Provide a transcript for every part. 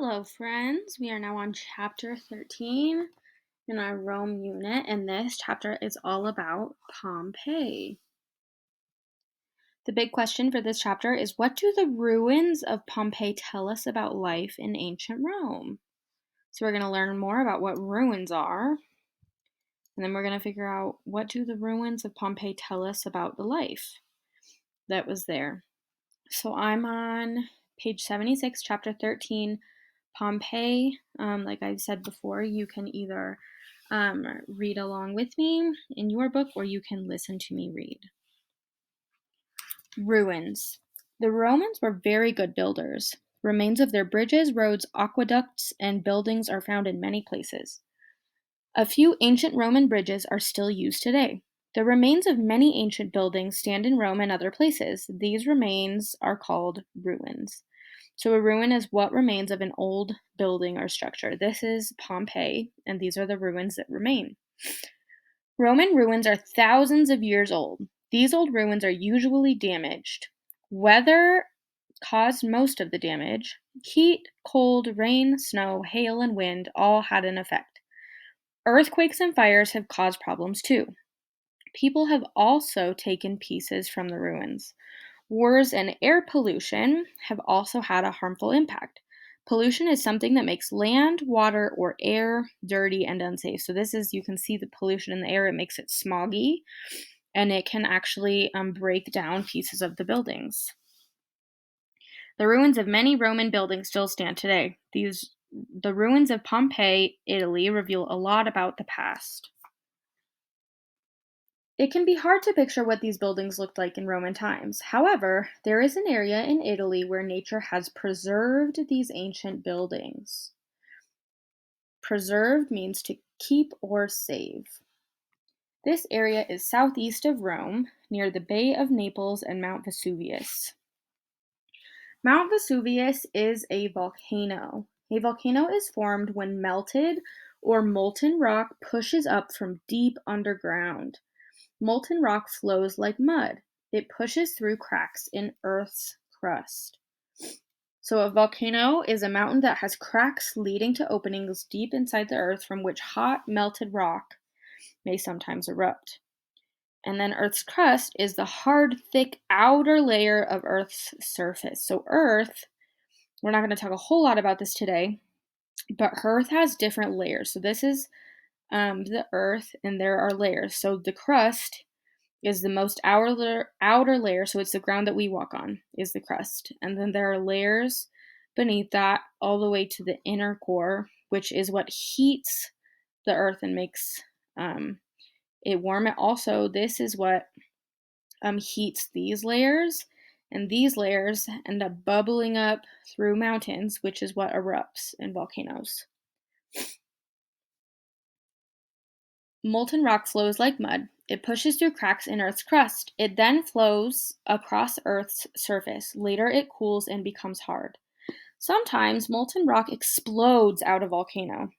Hello, friends. We are now on chapter 13 in our Rome unit, and this chapter is all about Pompeii. The big question for this chapter is, what do the ruins of Pompeii tell us about life in ancient Rome? So we're going to learn more about what ruins are, and then we're going to figure out, what do the ruins of Pompeii tell us about the life that was there? So I'm on page 76, chapter 13, Pompeii. Like I've said before, you can either read along with me in your book, or you can listen to me read. Ruins. The Romans were very good builders. Remains of their bridges, roads, aqueducts, and buildings are found in many places. A few ancient Roman bridges are still used today. The remains of many ancient buildings stand in Rome and other places. These remains are called ruins. So a ruin is what remains of an old building or structure. This is Pompeii, and these are the ruins that remain. Roman ruins are thousands of years old. These old ruins are usually damaged. Weather caused most of the damage. Heat, cold, rain, snow, hail, and wind all had an effect. Earthquakes and fires have caused problems too. People have also taken pieces from the ruins. Wars and air pollution have also had a harmful impact. Pollution is something that makes land, water, or air dirty and unsafe. So this is, you can see the pollution in the air. It makes it smoggy, and it can actually break down pieces of the buildings. The ruins of many Roman buildings still stand today. The ruins of Pompeii, Italy, reveal a lot about the past. It can be hard to picture what these buildings looked like in Roman times. However, there is an area in Italy where nature has preserved these ancient buildings. Preserved means to keep or save. This area is southeast of Rome, near the Bay of Naples and Mount Vesuvius. Mount Vesuvius is a volcano. A volcano is formed when melted or molten rock pushes up from deep underground. Molten rock flows like mud. It pushes through cracks in Earth's crust. So a volcano is a mountain that has cracks leading to openings deep inside the earth from which hot, melted rock may sometimes erupt. And then Earth's crust is the hard, thick outer layer of Earth's surface. So Earth, we're not going to talk a whole lot about this today, but Earth has different layers. So this is the Earth, and there are layers. So the crust is the most outer layer, so it's the ground that we walk on, is the crust. And then there are layers beneath that all the way to the inner core, which is what heats the earth and makes it warm. And also, this is what heats these layers, and these layers end up bubbling up through mountains, which is what erupts in volcanoes. Molten rock flows like mud. It pushes through cracks in Earth's crust. It then flows across Earth's surface. Later, it cools and becomes hard. Sometimes molten rock explodes out of a volcano.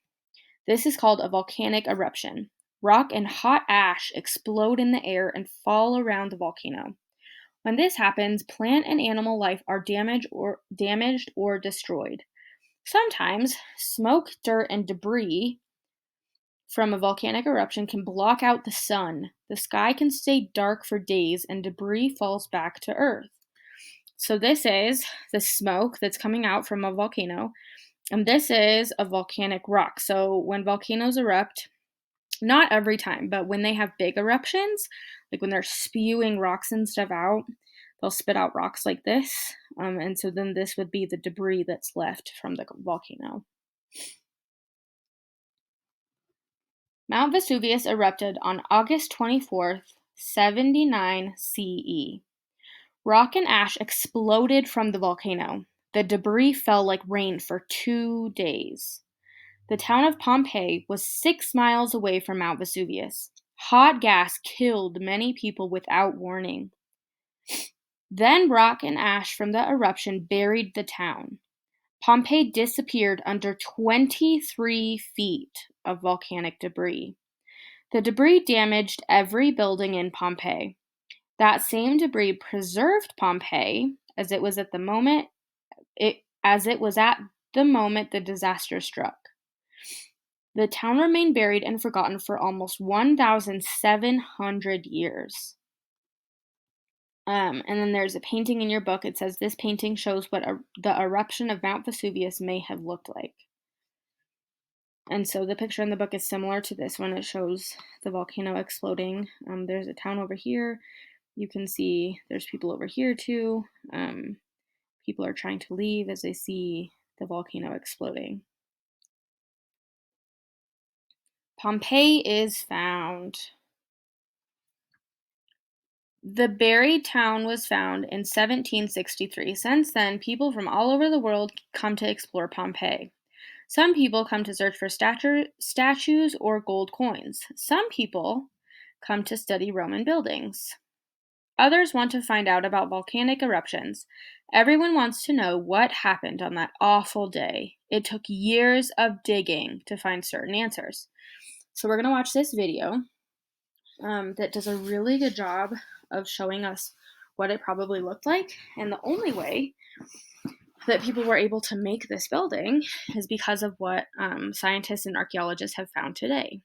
This is called a volcanic eruption. Rock and hot ash explode in the air and fall around the volcano. When this happens, plant and animal life are damaged or destroyed. Sometimes smoke, dirt, and debris from a volcanic eruption can block out the sun. The sky can stay dark for days, and debris falls back to Earth. So this is the smoke that's coming out from a volcano, and this is a volcanic rock. So when volcanoes erupt, not every time, but when they have big eruptions, like when they're spewing rocks and stuff out, they'll spit out rocks like this. And so then this would be the debris that's left from the volcano. Mount Vesuvius erupted on August 24th, 79 CE. Rock and ash exploded from the volcano. The debris fell like rain for 2 days. The town of Pompeii was 6 miles away from Mount Vesuvius. Hot gas killed many people without warning. Then rock and ash from the eruption buried the town. Pompeii disappeared under 23 feet of volcanic debris. The debris damaged every building in Pompeii. That same debris preserved Pompeii as it was at the moment the disaster struck. The town remained buried and forgotten for almost 1,700 years. And then there's a painting in your book. It says this painting shows what the eruption of Mount Vesuvius may have looked like. And so the picture in the book is similar to this one. It shows the volcano exploding. There's a town over here. You can see there's people over here too. People are trying to leave as they see the volcano exploding. Pompeii is found. The buried town was found in 1763. Since then, people from all over the world come to explore Pompeii. Some people come to search for statues or gold coins. Some people come to study Roman buildings. Others want to find out about volcanic eruptions. Everyone wants to know what happened on that awful day. It took years of digging to find certain answers. So we're going to watch this video that does a really good job of showing us what it probably looked like. And the only way that people were able to make this building is because of what scientists and archaeologists have found today.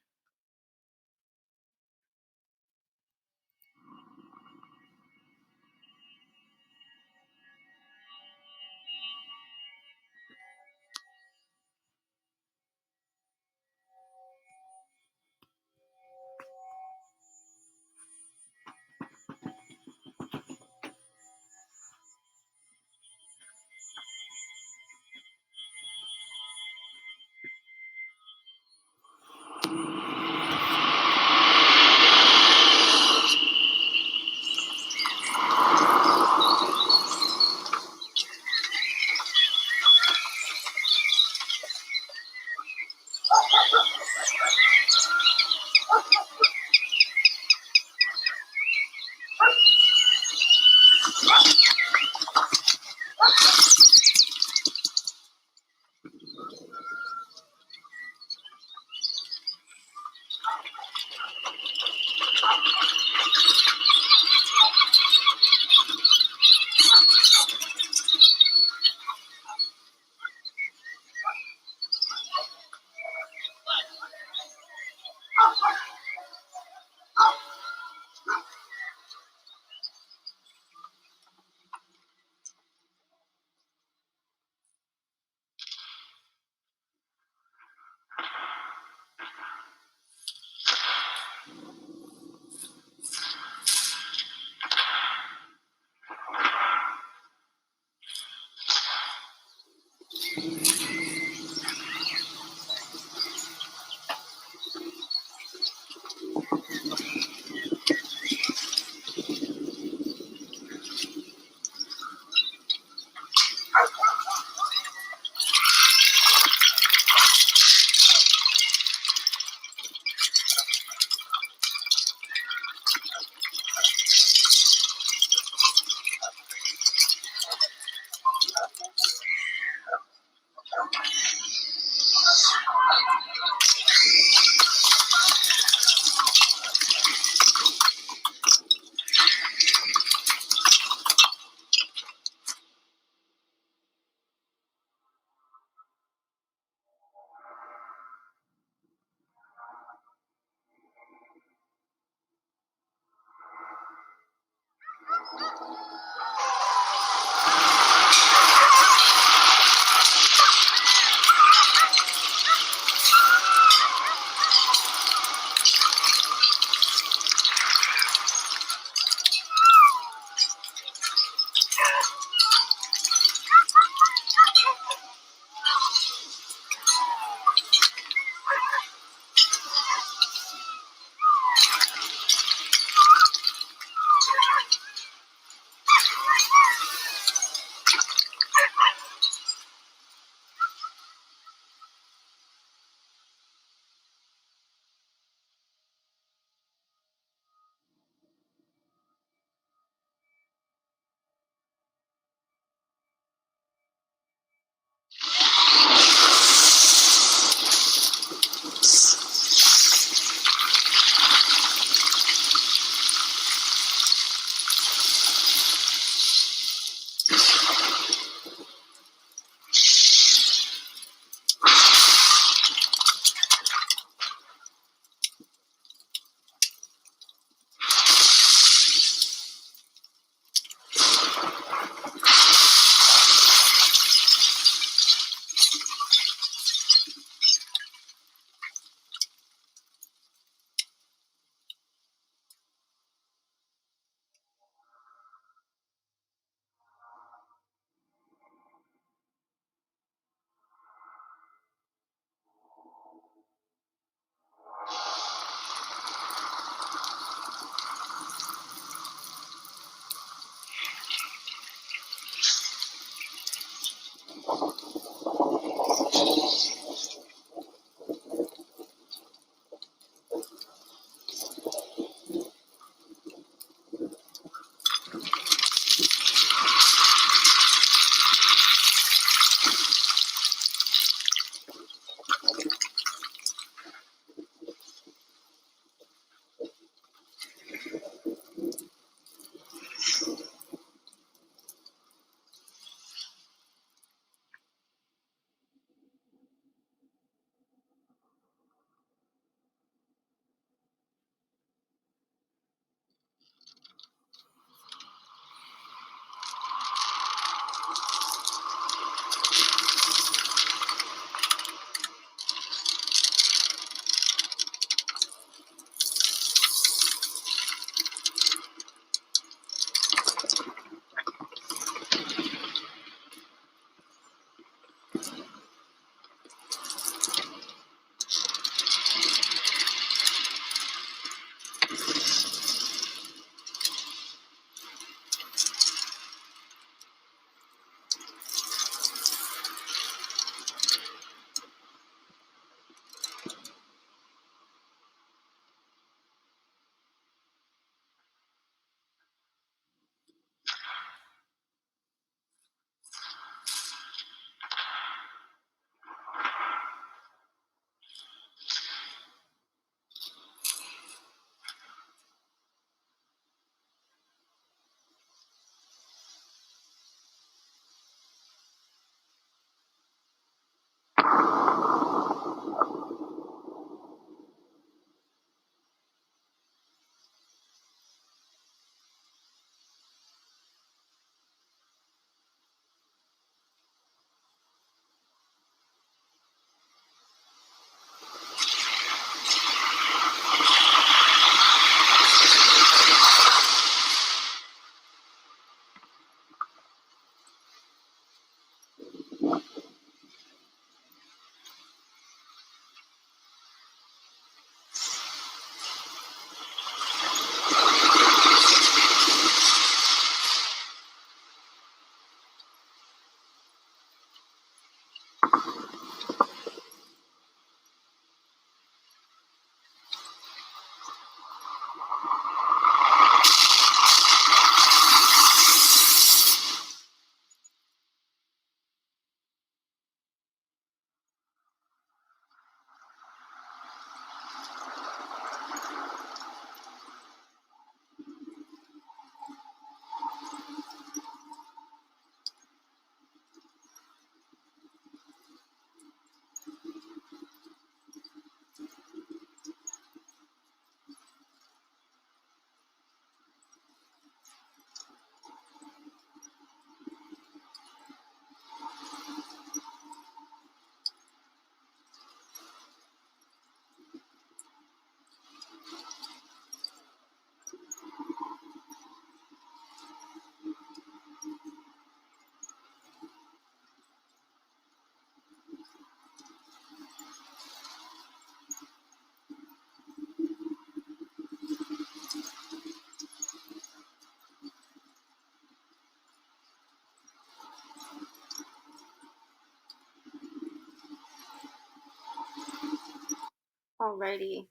Alrighty.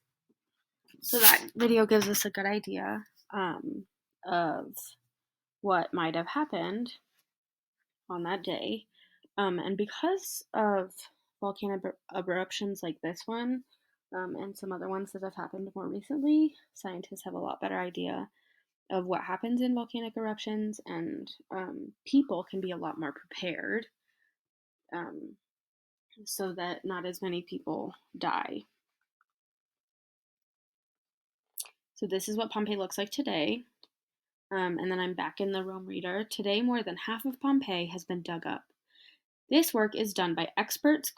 So that video gives us a good idea of what might have happened on that day. And because of volcanic eruptions like this one, and some other ones that have happened more recently, scientists have a lot better idea of what happens in volcanic eruptions, and people can be a lot more prepared um, so that not as many people die. So this is what Pompeii looks like today. And then I'm back in the Rome Reader. Today, more than half of Pompeii has been dug up. This work is done by experts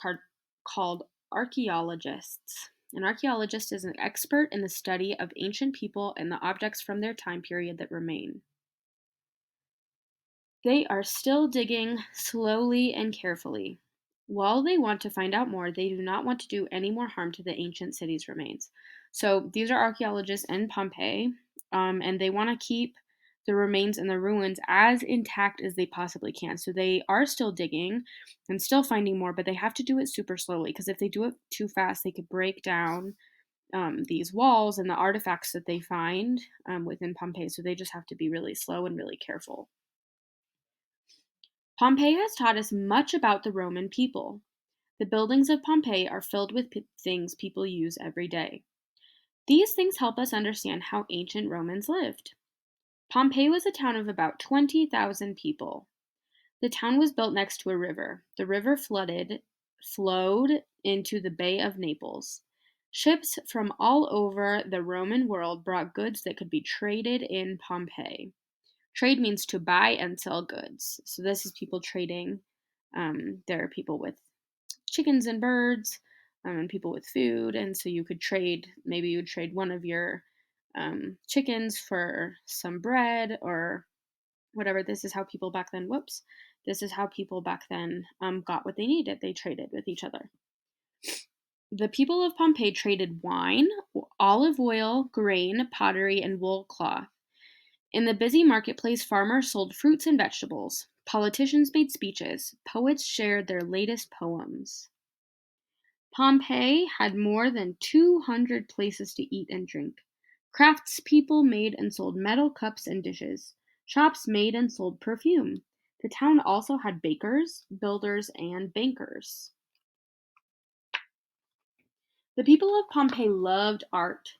called archaeologists. An archaeologist is an expert in the study of ancient people and the objects from their time period that remain. They are still digging slowly and carefully. While they want to find out more, they do not want to do any more harm to the ancient city's remains. So these are archaeologists in Pompeii, and they want to keep the remains and the ruins as intact as they possibly can. So they are still digging and still finding more, but they have to do it super slowly because if they do it too fast, they could break down these walls and the artifacts that they find within Pompeii. So they just have to be really slow and really careful. Pompeii has taught us much about the Roman people. The buildings of Pompeii are filled with things people use every day. These things help us understand how ancient Romans lived. Pompeii was a town of about 20,000 people. The town was built next to a river. The river flowed into the Bay of Naples. Ships from all over the Roman world brought goods that could be traded in Pompeii. Trade means to buy and sell goods. So this is people trading. There are people with chickens and birds, and people with food. And so you could trade, maybe you would trade one of your chickens for some bread or whatever. This is how people back then, this is how people back then got what they needed. They traded with each other. The people of Pompeii traded wine, olive oil, grain, pottery, and wool cloth. In the busy marketplace, farmers sold fruits and vegetables. Politicians made speeches. Poets shared their latest poems. Pompeii had more than 200 places to eat and drink. Craftspeople made and sold metal cups and dishes. Shops made and sold perfume. The town also had bakers, builders, and bankers. The people of Pompeii loved art.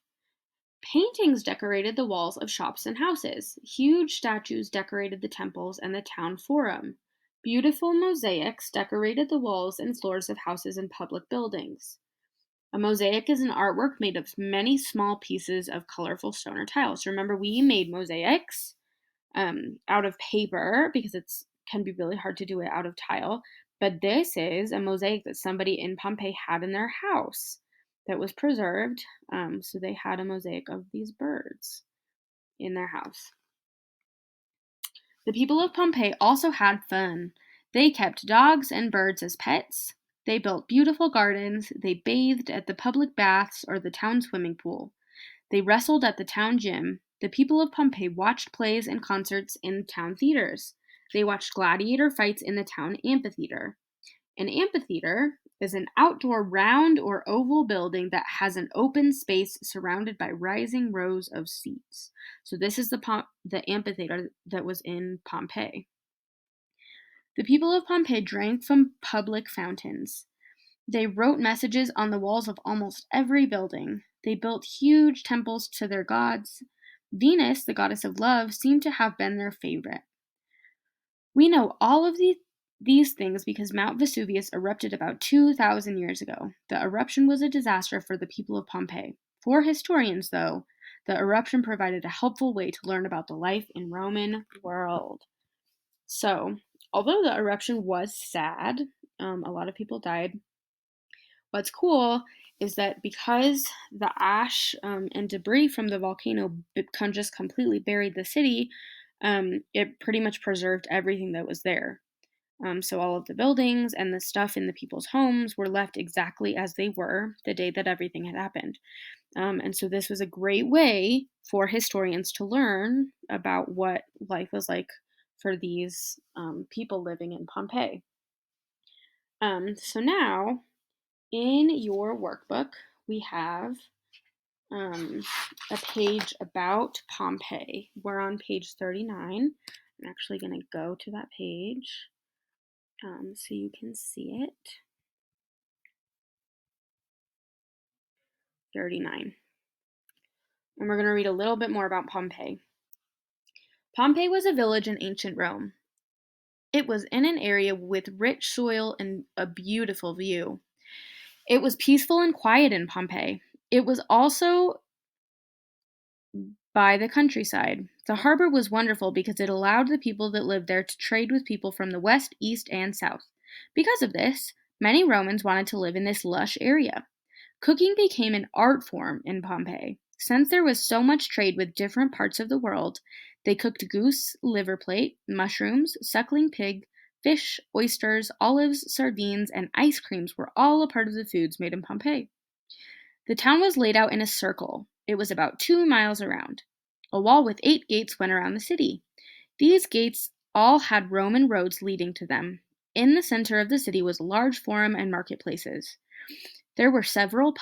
Paintings decorated the walls of shops and houses. Huge statues decorated the temples and the town forum. Beautiful mosaics decorated the walls and floors of houses and public buildings. A mosaic is an artwork made of many small pieces of colorful stone or tiles. Remember, we made mosaics out of paper because it can be really hard to do it out of tile. But this is a mosaic that somebody in Pompeii had in their house that was preserved. So they had a mosaic of these birds in their house. The people of Pompeii also had fun. They kept dogs and birds as pets. They built beautiful gardens. They bathed at the public baths or the town swimming pool. They wrestled at the town gym. The people of Pompeii watched plays and concerts in town theaters. They watched gladiator fights in the town amphitheater. An amphitheater is an outdoor round or oval building that has an open space surrounded by rising rows of seats. So this is the amphitheater that was in Pompeii. The people of Pompeii drank from public fountains. They wrote messages on the walls of almost every building. They built huge temples to their gods. Venus, the goddess of love, seemed to have been their favorite. We know all of these things because Mount Vesuvius erupted about 2,000 years ago. The eruption was a disaster for the people of Pompeii. For historians, though, the eruption provided a helpful way to learn about the life in Roman world. So, although the eruption was sad, a lot of people died. What's cool is that because the ash and debris from the volcano just completely buried the city, it pretty much preserved everything that was there. So all of the buildings and the stuff in the people's homes were left exactly as they were the day that everything had happened. And so this was a great way for historians to learn about what life was like for these people living in Pompeii. So now, in your workbook, we have a page about Pompeii. We're on page 39. I'm actually going to go to that page so you can see it. 39. And we're going to read a little bit more about Pompeii. Pompeii was a village in ancient Rome. It was in an area with rich soil and a beautiful view. It was peaceful and quiet in Pompeii. It was also by the countryside. The harbor was wonderful because it allowed the people that lived there to trade with people from the west, east, and south. Because of this, many Romans wanted to live in this lush area. Cooking became an art form in Pompeii. Since there was so much trade with different parts of the world, they cooked goose, liver plate, mushrooms, suckling pig, fish, oysters, olives, sardines, and ice creams were all a part of the foods made in Pompeii. The town was laid out in a circle. It was about 2 miles around. A wall with 8 gates went around the city. These gates all had Roman roads leading to them. In the center of the city was a large forum and marketplaces. There were several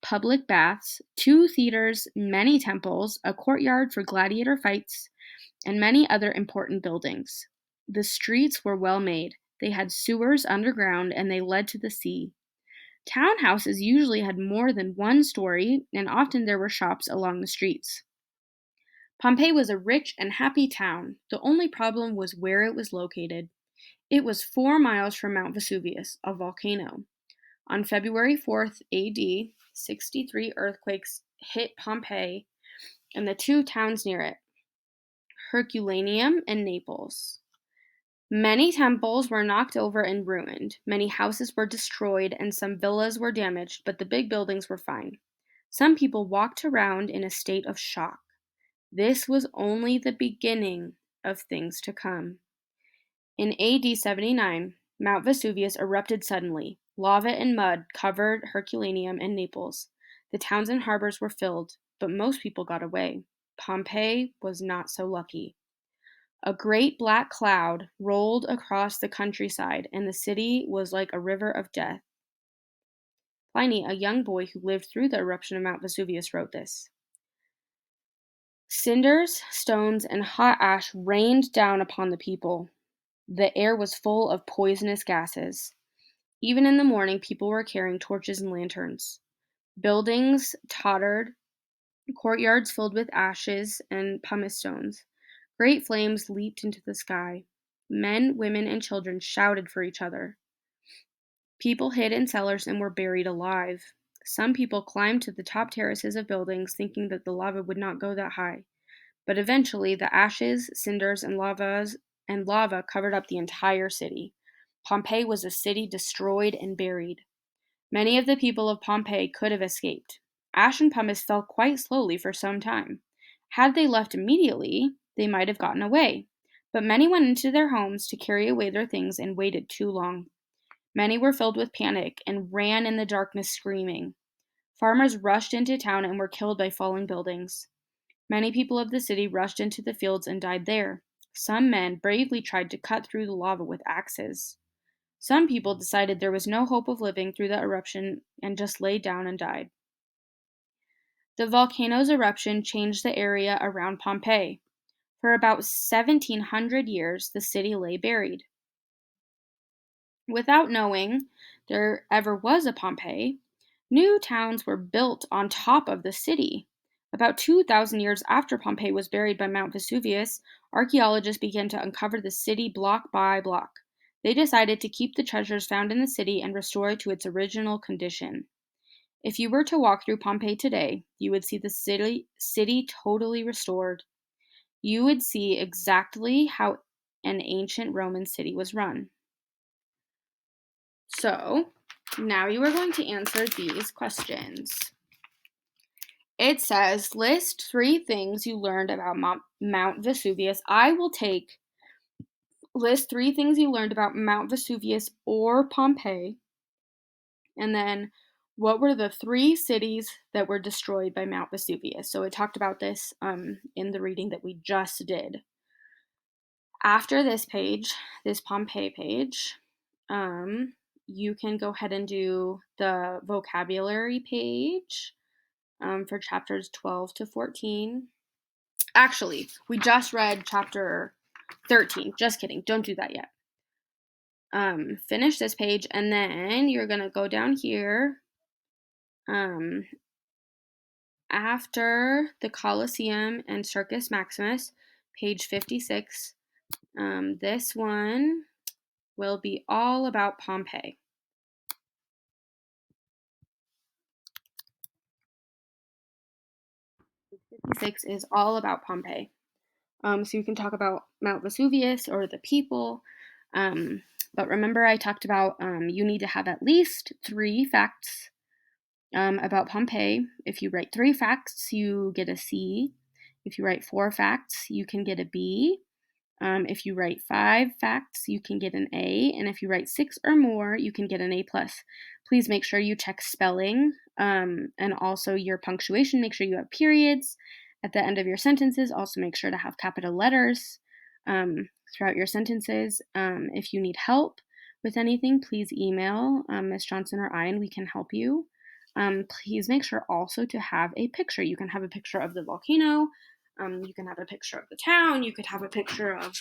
public baths, 2 theaters, many temples, a courtyard for gladiator fights, and many other important buildings. The streets were well made. They had sewers underground and they led to the sea. Townhouses usually had more than one story, and often there were shops along the streets. Pompeii was a rich and happy town. The only problem was where it was located. It was 4 miles from Mount Vesuvius, a volcano. On February 4th, AD, 63 earthquakes hit Pompeii and the 2 towns near it, Herculaneum and Naples. Many temples were knocked over and ruined. Many houses were destroyed and some villas were damaged, but the big buildings were fine. Some people walked around in a state of shock. This was only the beginning of things to come. In AD 79, Mount Vesuvius erupted suddenly. Lava and mud covered Herculaneum and Naples. The towns and harbors were filled, but most people got away. Pompeii was not so lucky. A great black cloud rolled across the countryside, and the city was like a river of death. Pliny, a young boy who lived through the eruption of Mount Vesuvius, wrote this. Cinders, stones, and hot ash rained down upon the people. The air was full of poisonous gases. Even in the morning, people were carrying torches and lanterns. Buildings tottered, courtyards filled with ashes and pumice stones. Great flames leaped into the sky. Men, women, and children shouted for each other. People hid in cellars and were buried alive. Some people climbed to the top terraces of buildings thinking that the lava would not go that high. But eventually, the ashes, cinders, and lava covered up the entire city. Pompeii was a city destroyed and buried. Many of the people of Pompeii could have escaped. Ash and pumice fell quite slowly for some time. Had they left immediately, they might have gotten away. But many went into their homes to carry away their things and waited too long. Many were filled with panic and ran in the darkness screaming. Farmers rushed into town and were killed by falling buildings. Many people of the city rushed into the fields and died there. Some men bravely tried to cut through the lava with axes. Some people decided there was no hope of living through the eruption and just laid down and died. The volcano's eruption changed the area around Pompeii. For about 1700 years, the city lay buried. Without knowing there ever was a Pompeii, new towns were built on top of the city. About 2,000 years after Pompeii was buried by Mount Vesuvius, archaeologists began to uncover the city block by block. They decided to keep the treasures found in the city and restore it to its original condition. If you were to walk through Pompeii today, you would see the city totally restored. You would see exactly how an ancient Roman city was run. So, now you are going to answer these questions. It says, list 3 things you learned about Mount Vesuvius. I will take list 3 things you learned about Mount Vesuvius or Pompeii. And then, what were the 3 cities that were destroyed by Mount Vesuvius? So it talked about this in the reading that we just did. After this page, this Pompeii page, you can go ahead and do the vocabulary page for chapters 12 to 14. Actually, we just read chapter 13. Just kidding. Don't do that yet. Finish this page, and then you're going to go down here after the Colosseum and Circus Maximus, page 56. This one will be all about Pompeii. 56 is all about Pompeii. So you can talk about Mount Vesuvius or the people. But remember, I talked about you need to have at least 3 facts about Pompeii. If you write 3 facts, you get a C. If you write 4 facts, you can get a B. If you write 5 facts, you can get an A, and if you write 6 or more, you can get an A+. Please make sure you check spelling and also your punctuation. Make sure you have periods at the end of your sentences. Also make sure to have capital letters throughout your sentences. If you need help with anything, please email Ms. Johnson or I, and we can help you. Please make sure also to have a picture. You can have a picture of the volcano. You can have a picture of the town. You could have a picture of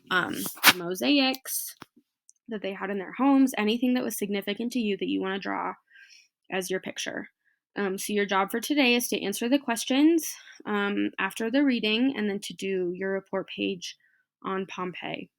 the mosaics that they had in their homes, anything that was significant to you that you want to draw as your picture. So your job for today is to answer the questions after the reading and then to do your report page on Pompeii.